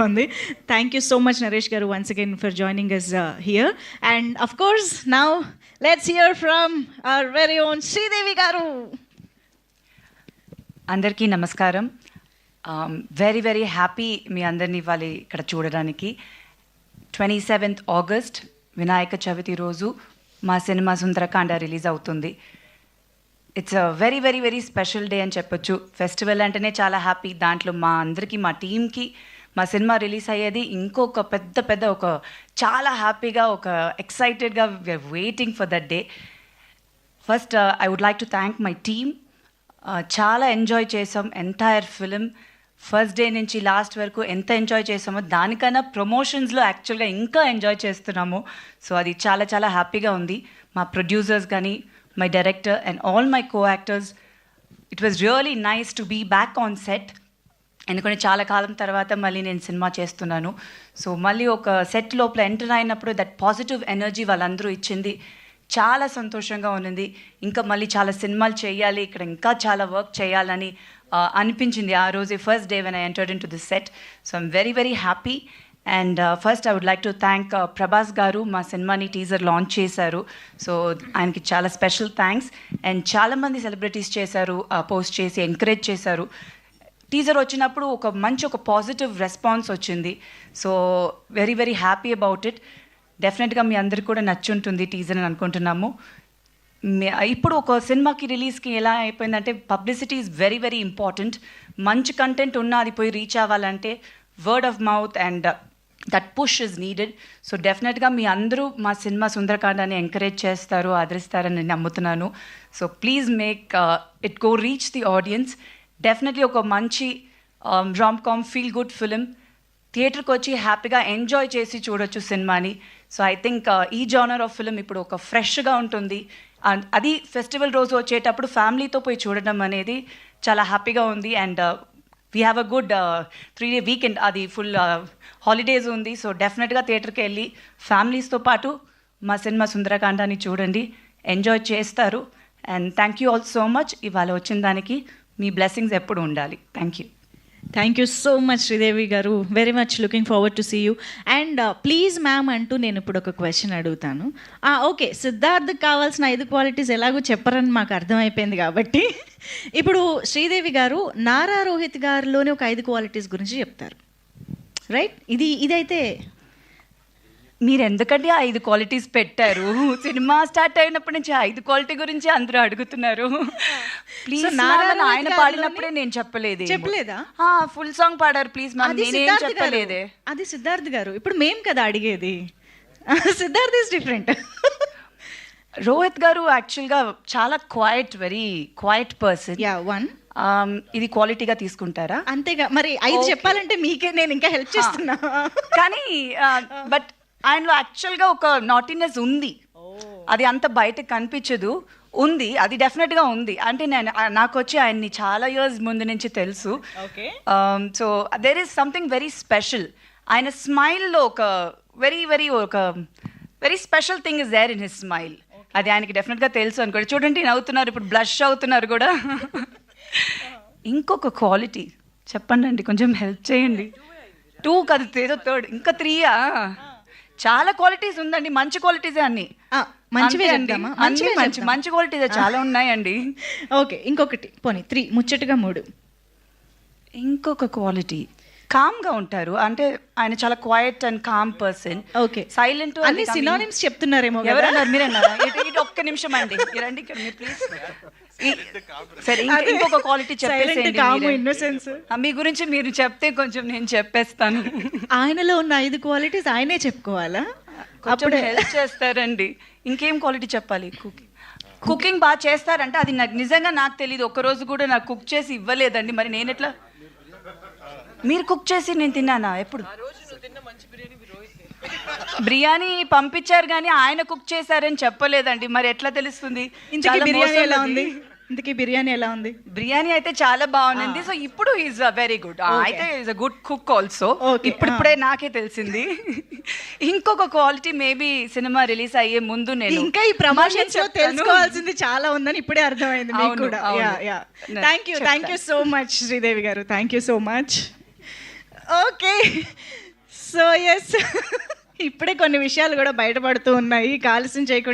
ఉంది. Thank you so much, Naresh Garu, once again for joining us here. And of course, now let's hear from our very own Sridevi Garu. అందరికీ నమస్కారం. Very very happy మీ అందరినీ వాళ్ళు ఇక్కడ చూడడానికి. 27th August Vinayaka Chavithi రోజు మా cinema Sundarakanda release అవుతుంది. It's a very very very special day అని చెప్పొచ్చు. ఫెస్టివల్ అంటేనే చాలా హ్యాపీ. దాంట్లో మా అందరికీ, మా టీమ్కి మా సినిమా రిలీజ్ అయ్యేది ఇంకొక పెద్ద ఒక చాలా హ్యాపీగా, ఒక ఎక్సైటెడ్గా we are waiting for that day. First I would like to thank my team. చాలా ఎంజాయ్ చేసాం ఎంటైర్ ఫిలిం. ఫస్ట్ డే నుంచి లాస్ట్ వరకు ఎంత ఎంజాయ్ చేసామో దానికన్నా ప్రమోషన్స్లో యాక్చువల్గా ఇంకా ఎంజాయ్ చేస్తున్నాము. సో అది చాలా చాలా హ్యాపీగా ఉంది. మా ప్రొడ్యూసర్స్ కానీ, my director and all my co actors, it was really nice to be back on set. ఎందుకంటే చాలా కాలం తర్వాత మళ్ళీ నేను సినిమా చేస్తున్నాను. సో మళ్ళీ ఒక సెట్ లోపల ఎంటర్ అయినప్పుడు దట్ పాజిటివ్ ఎనర్జీ వాళ్ళందరూ ఇచ్చింది. చాలా సంతోషంగా ఉన్నది. ఇంకా మళ్ళీ చాలా సినిమాలు చేయాలి, ఇక్కడ ఇంకా చాలా వర్క్ చేయాలని అనిపించింది ఆ రోజే, first day when I entered in to this set. So I'm very very happy. And first I would like to thank Prabhas garu. మా సినిమాని టీజర్ లాంచ్ చేశారు. సో ఆయనకి చాలా స్పెషల్ థ్యాంక్స్. అండ్ చాలామంది సెలబ్రిటీస్ చేశారు, పోస్ట్ చేసి ఎంకరేజ్ చేశారు. టీజర్ వచ్చినప్పుడు ఒక పాజిటివ్ రెస్పాన్స్ వచ్చింది. So very very happy about it. డెఫినెట్గా మీ అందరికి కూడా నచ్చుంటుంది టీజర్ అని అనుకుంటున్నాము. ఇప్పుడు ఒక సినిమాకి రిలీజ్కి ఎలా అయిపోయిందంటే publicity is very very important. మంచి కంటెంట్ ఉన్నా అది పోయి రీచ్ అవ్వాలంటే word of mouth and that push is needed. So డెఫినెట్గా మీ అందరూ మా సినిమా సుందరకాండాన్ని ఎంకరేజ్ చేస్తారు, ఆదరిస్తారని నేను నమ్ముతున్నాను. So please make it go reach the audience. Definitely ఒక మంచి rom com feel good film. థియేటర్కి వచ్చి హ్యాపీగా ఎంజాయ్ చేసి చూడొచ్చు సినిమాని. సో ఐ థింక్ ఈ జానర్ ఆఫ్ ఫిలిం ఇప్పుడు ఒక ఫ్రెష్గా ఉంటుంది. అండ్ అది ఫెస్టివల్ రోజు వచ్చేటప్పుడు ఫ్యామిలీతో పోయి చూడడం అనేది చాలా హ్యాపీగా ఉంది. And we have a good 3-day weekend, అది ఫుల్ హాలిడేస్ ఉంది. సో డెఫినెట్గా థియేటర్కి వెళ్ళి ఫ్యామిలీస్తో పాటు మా సినిమా సుందరకాండాన్ని చూడండి, ఎంజాయ్ చేస్తారు. And thank you all so much. ఇవాళ వచ్చిన దానికి మీ బ్లెస్సింగ్స్ ఎప్పుడు ఉండాలి. Thank you. Thank you so much Sridevi గారు. Very much looking forward to see you. And please ma'am అంటూ నేను ఇప్పుడు ఒక క్వశ్చన్ అడుగుతాను. ఓకే, సిద్ధార్థ్కి కావాల్సిన 5 క్వాలిటీస్ ఎలాగో చెప్పరని మాకు అర్థమైపోయింది కాబట్టి ఇప్పుడు శ్రీదేవి గారు నారా రోహిత్ గారిలోని ఒక 5 క్వాలిటీస్ గురించి చెప్తారు, రైట్? ఇదైతే మీరు ఎందుకంటే 5 క్వాలిటీస్ పెట్టారు? సినిమా స్టార్ట్ అయినప్పటి నుంచి 5 క్వాలిటీ గురించి అందరూ అడుగుతున్నారు. ప్లీజ్ ఆయన పాడినప్పుడే నేను చెప్పలేదా? ఫుల్ సాంగ్ పాడారు. ప్లీజ్ మ్యామ్, నేనేం చెప్పలేదే. అది సిద్ధార్థ్ గారు. ఇప్పుడు మేం కదా అడిగేది. Siddharth is different. రోహిత్ గారు యాక్చువల్గా చాలా వెరీ క్వైట్ పర్సన్. ఇది క్వాలిటీగా తీసుకుంటారా? అంతేగా మరి. 5 చెప్పాలంటే మీకే నేను ఇంకా హెల్ప్ చేస్తున్నా. కానీ బట్ ఆయనలో యాక్చువల్గా ఒక నాటినెస్ ఉంది. అది అంత బయటకు కనిపించదు, ఉంది. అది డెఫినెట్గా ఉంది. అంటే నాకు వచ్చి ఆయన్ని చాలా ఇయర్స్ ముందు నుంచి తెలుసు. So there is something very special. ఆయన స్మైల్లో ఒక very special thing is there in his smile. అది ఆయనకి డెఫినెట్గా తెలుసు అనుకోండి. చూడండి, నవ్వుతున్నారు, ఇప్పుడు బ్లష్ అవుతున్నారు కూడా. ఇంకొక క్వాలిటీ చెప్పండి అండి, కొంచెం హెల్ప్ చేయండి. 2 కాదు, ఏదో 3rd, ఇంకా 3యా? చాలా క్వాలిటీస్ ఉందండి, మంచి క్వాలిటీసే అన్ని. మంచి క్వాలిటీసే చాలా ఉన్నాయండి. ఓకే, ఇంకొకటి పోనీ 3, ముచ్చటగా 3. ఇంకొక క్వాలిటీ కామ్గా ఉంటారు. అంటే ఆయన చాలా quiet and calm person. Okay, silent. అన్ని సినోనిమ్స్ చెప్తున్నారేమో. ఎవరన్నారు? మీరన్నారా? ఇటు ఒక్క నిమిషం అండి, రండి ఇక్కడ మీరు ప్లీజ్. సరే, ఇంకొక క్వాలిటీ చెప్పేసి మీ గురించి మీరు చెప్తే కొంచెం నేను చెప్పేస్తాను. ఆయనలో ఉన్న 5 క్వాలిటీస్ ఆయనే చెప్పుకోవాలా? అప్పుడు హెల్ప్ చేస్తారండి. ఇంకేం క్వాలిటీ చెప్పాలి? కుకింగ్ బాగా చేస్తారంటే అది నాకు నిజంగా నాకు తెలియదు. ఒక్కరోజు కూడా నాకు కుక్ చేసి ఇవ్వలేదండి. మరి నేను ఎట్లా? మీరు కుక్ చేసి నేను తిన్నానా ఎప్పుడు? బిర్యానీ పంపించారు కానీ ఆయన కుక్ చేశారని చెప్పలేదండి. మరి ఎట్లా తెలుస్తుంది? ఇంతకీ బిర్యానీ ఎలా ఉంది? బిర్యానీ అయితే చాలా బాగుంది. సో ఇప్పుడు ఈజ్ వెరీ గుడ్. అయితే is a good cook also. ఇప్పుడే నాకే తెలిసింది. ఇంకొక క్వాలిటీ మేబీ సినిమా రిలీజ్ అయ్యే ముందు నేను ఇంకా ఈ ప్రమోషన్స్ లో తెలుసుకోవాల్సింది చాలా ఉందని ఇప్పుడే అర్థమైంది మీకు కూడా. Thank you so much Sridevi గారు. Thank you so much. Okay, so yes, ఇప్పుడే కొన్ని విషయాలు కూడా బయటపడుతూ ఉన్నాయి. ఆలస్యం చేయకుండా